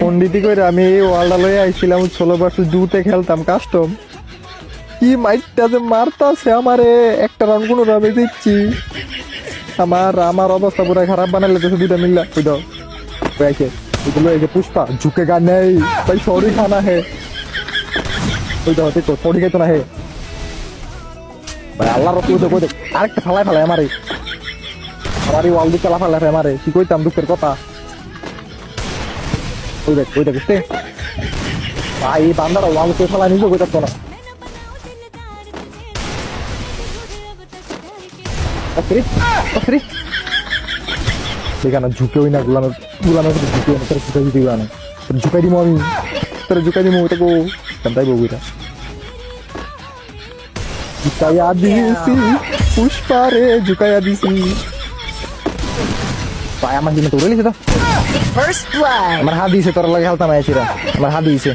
পন্ডিতি করে আমি এই ওয়ার্ল্ডা লয়ে আইছিলাম 16 ভার্সেস 2 খেলতাম কাস্টম। কি মাইটটা যে মারতাছে আমারে, একটা রাউন্ড কোনো রাবে দিচ্ছি, আমার অবস্থা পুরো খারাপ বানালে তো দুইটা মিললা। ওই দাও ওই আছে এগুলো, এই যে পুষ্পা ঝুঁকে গা নেই ভাই, সরি খানা হে। ওই দাও দেখো সরি খাইতো না হে ভাই, আল্লাহর রসুল দেখো দেখ, আরেকটা ফালাই আমারে, আমারই ওয়াল দিকে ফালাই আমারে, কি কইতাম দুঃখের কথা। ওই দেখ বুঝতে ভাই, এই বান্দারা ওয়াল কে ফেলা নিজে কইতাম না। দেখানা ঝুঁকে ওই না গুলামের ঝুঁকে তোর ঝুঁকাই দিতে না, ঝুঁকাই দিব আমি, তোর ঝুঁকাই দিব ওটা গো কান্দাই বউ এটা ঝুঁকাইয়া দিয়েছি পুষ্পারে, ঝুঁকাইয়া দিছি ভাই। আমার দিনে তো উড়ে লিখে তো First blood. আমার হাত দিয়েছে, তোর লাগে হালতাম আইছিরা, আমার হাত দিয়েছে।